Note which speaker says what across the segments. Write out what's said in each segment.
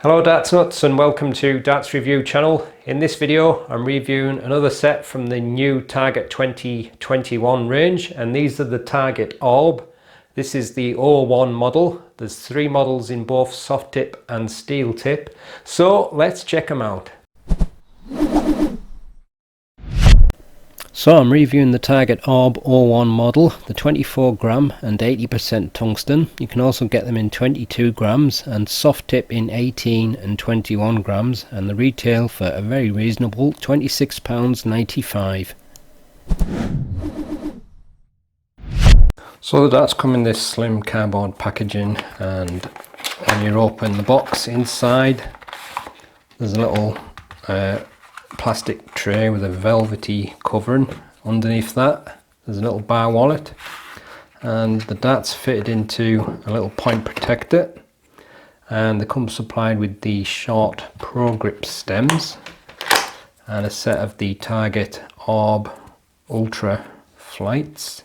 Speaker 1: Hello Darts Nutz and welcome to Darts Review channel. In this video I'm reviewing another set from the new Target 2021 range, and these are the Target Orb. This is the 01 model. There's 3 models in both soft tip and steel tip, so let's check them out. So I'm reviewing the Target Orb 01 model, the 24 gram and 80% tungsten. You can also get them in 22 grams and soft tip in 18 and 21 grams, and the retail for a very reasonable £26.95. So the darts come in this slim cardboard packaging, and when you open the box inside there's a little plastic tray with a velvety covering. Underneath that there's a little bar wallet, and the darts fitted into a little point protector, and they come supplied with the short pro grip stems and a set of the Target Orb Ultra flights.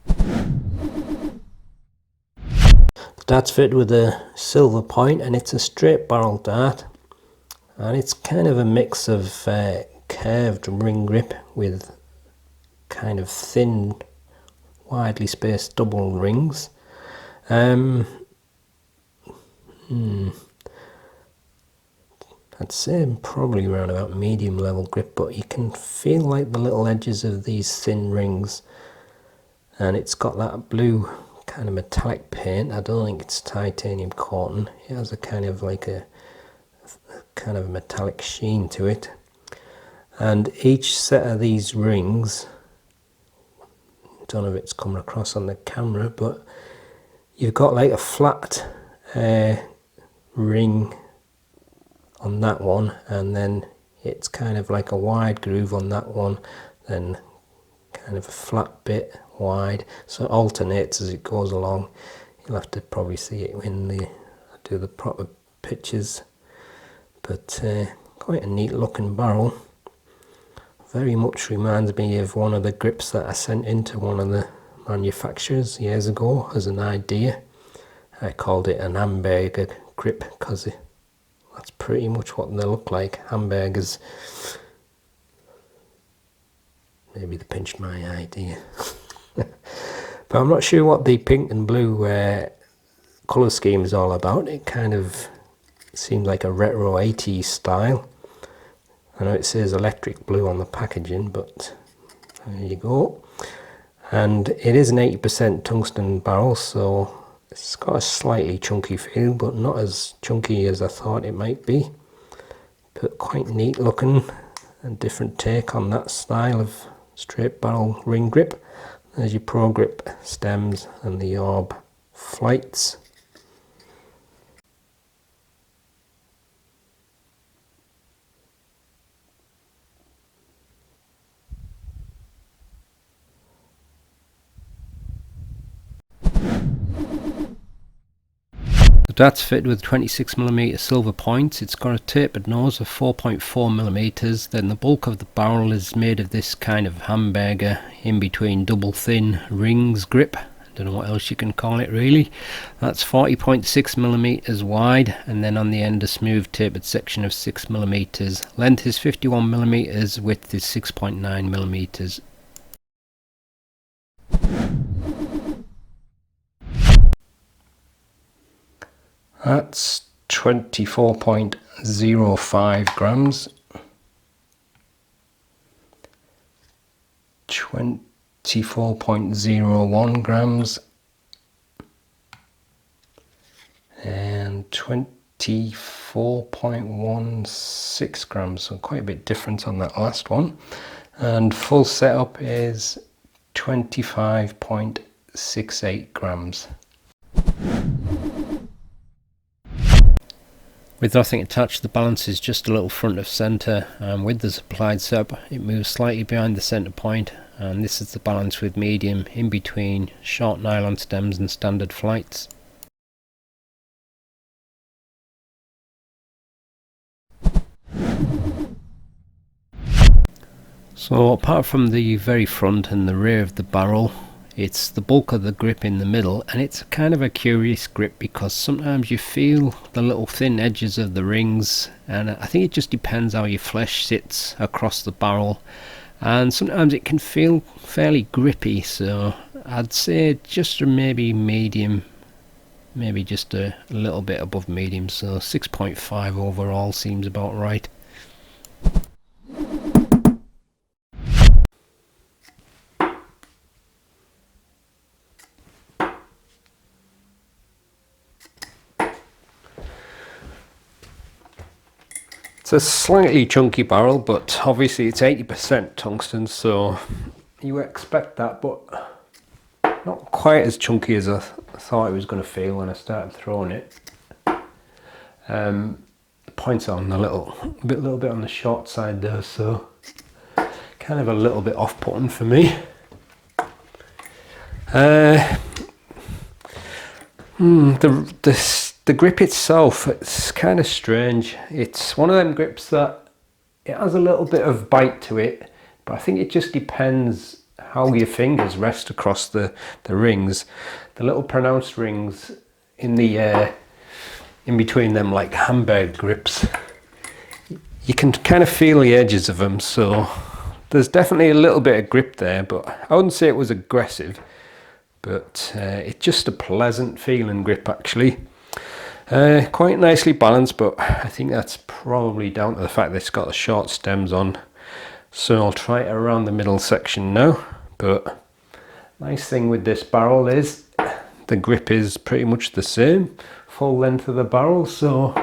Speaker 1: The dart's fitted with a silver point, and it's a straight barrel dart, and it's kind of a mix of curved ring grip with kind of thin, widely spaced double rings. I'd say probably around about medium level grip, but you can feel like the little edges of these thin rings, and it's got that blue kind of metallic paint. I don't think it's titanium cotton. It has a kind of like a kind of metallic sheen to it, and each set of these rings, I don't know if it's coming across on the camera, but you've got like a flat ring on that one, and then it's kind of like a wide groove on that one, then kind of a flat bit wide, so it alternates as it goes along. You'll have to probably see it when I do the proper pictures. But quite a neat looking barrel. Very much reminds me of one of the grips that I sent into one of the manufacturers years ago as an idea. I called it an hamburger grip because that's pretty much what they look like, hamburgers. Maybe they pinched my idea. But I'm not sure what the pink and blue colour scheme is all about. It kind of seems like a retro 80s style. I know it says electric blue on the packaging, but there you go. And it is an 80% tungsten barrel, so it's got a slightly chunky feel, but not as chunky as I thought it might be. But quite neat looking, and different take on that style of straight barrel ring grip. There's your pro grip stems and the orb flights. The dart's fitted with 26mm silver points. It's got a tapered nose of 4.4mm. Then the bulk of the barrel is made of this kind of hamburger in between double thin rings grip. I don't know what else you can call it really. That's 40.6mm wide, and then on the end a smooth tapered section of 6mm. Length is 51mm, width is 6.9mm. That's 24.05 grams, 24.01 grams, and 24.16 grams, so quite a bit different on that last one. And full setup is 25.68 grams. With nothing attached, the balance is just a little front of centre, and with the supplied setup it moves slightly behind the centre point, and this is the balance with medium in between short nylon stems and standard flights. So apart from the very front and the rear of the barrel, It's the bulk of the grip in the middle, and it's kind of a curious grip because sometimes you feel the little thin edges of the rings, and I think it just depends how your flesh sits across the barrel, and sometimes it can feel fairly grippy, so I'd say just maybe medium, maybe just a little bit above medium, so 6.5 overall seems about right. It's a slightly chunky barrel, but obviously it's 80% tungsten, so you expect that, but not quite as chunky as I thought it was going to feel when I started throwing it. The points are on a little bit on the short side there, so kind of a little bit off-putting for me. The grip itself, it's kind of strange. It's one of them grips that it has a little bit of bite to it, but I think it just depends how your fingers rest across the rings. The little pronounced rings in the in between them, like Hamburg grips, you can kind of feel the edges of them, so there's definitely a little bit of grip there, but I wouldn't say it was aggressive, but it's just a pleasant feeling grip actually. Quite nicely balanced, but I think that's probably down to the fact that it's got the short stems on. So I'll try it around the middle section now. But nice thing with this barrel is the grip is pretty much the same, full length of the barrel. So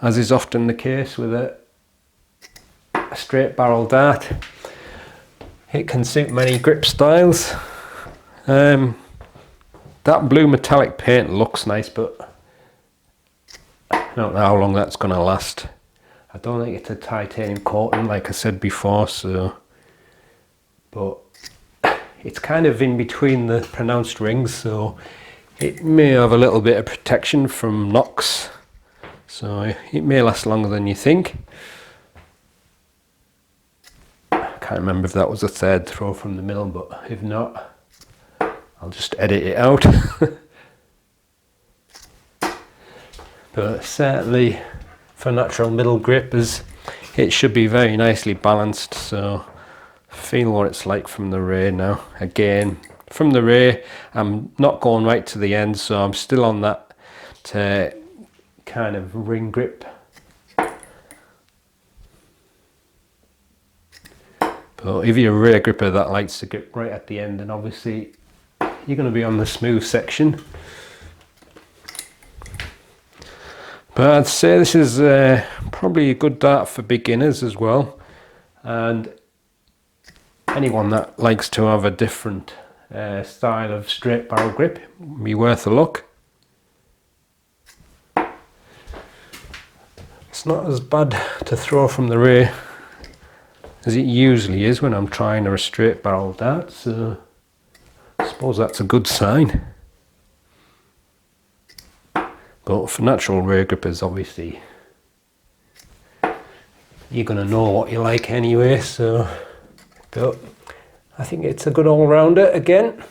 Speaker 1: as is often the case with a straight barrel dart, it can suit many grip styles. That blue metallic paint looks nice, but I don't know how long that's going to last. I don't think it's a titanium coating like I said before, so, but it's kind of in between the pronounced rings, so it may have a little bit of protection from knocks, so it may last longer than you think. I can't remember if that was a third throw from the middle, but if not, I'll just edit it out. But certainly for natural middle grippers, it should be very nicely balanced, so feel what it's like from the rear now. Again, from the rear, I'm not going right to the end, so I'm still on that kind of ring grip. But if you're a rear gripper that likes to grip right at the end, then obviously you're going to be on the smooth section. But I'd say this is probably a good dart for beginners as well, and anyone that likes to have a different style of straight barrel grip, be worth a look. It's not as bad to throw from the rear as it usually is when I'm trying a straight barrel dart, so I suppose that's a good sign. But for natural rear grippers, obviously, you're going to know what you like anyway, so but I think it's a good all-rounder again.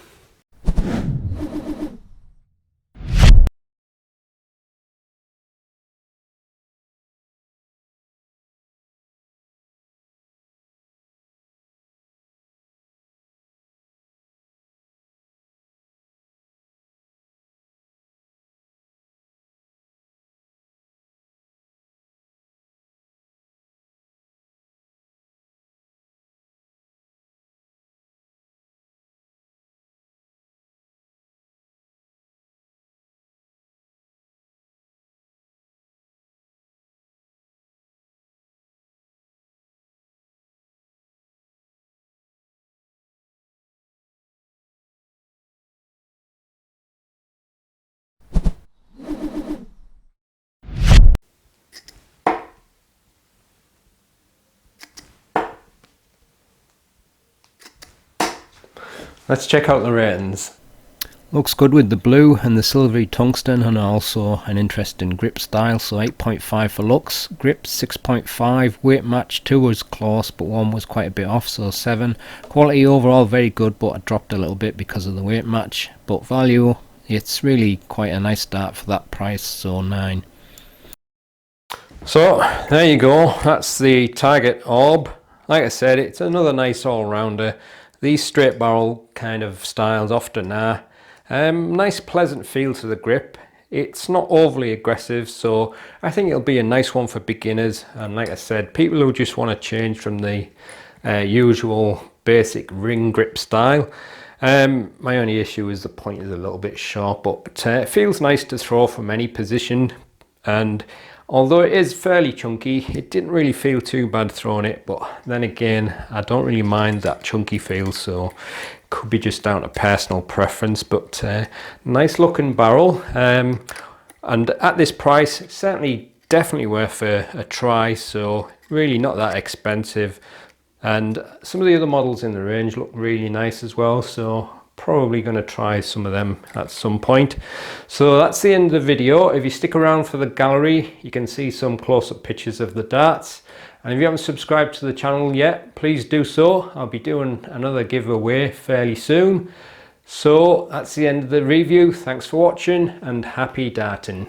Speaker 1: Let's check out the ratings.
Speaker 2: Looks good with the blue and the silvery tungsten, and also an interesting grip style. So 8.5 for looks, grip 6.5, weight match 2 was close but 1 was quite a bit off, so 7. Quality overall very good, but I dropped a little bit because of the weight match. But value, it's really quite a nice start for that price, so 9.
Speaker 1: So there you go, that's the Target Orb. Like I said, it's another nice all-rounder. These straight barrel kind of styles often are. Nice pleasant feel to the grip. It's not overly aggressive, so I think it'll be a nice one for beginners, and like I said, people who just want to change from the usual basic ring grip style. My only issue is the point is a little bit short, but it feels nice to throw from any position, and although it is fairly chunky, it didn't really feel too bad throwing it. But then again, I don't really mind that chunky feel, so it could be just down to personal preference. But nice looking barrel, and at this price, certainly definitely worth a try. So really not that expensive, and some of the other models in the range look really nice as well, so probably going to try some of them at some point. So that's the end of the video. If you stick around for the gallery, you can see some close-up pictures of the darts, and if you haven't subscribed to the channel yet, please do so. I'll be doing another giveaway fairly soon. So that's the end of the review. Thanks for watching, and happy darting.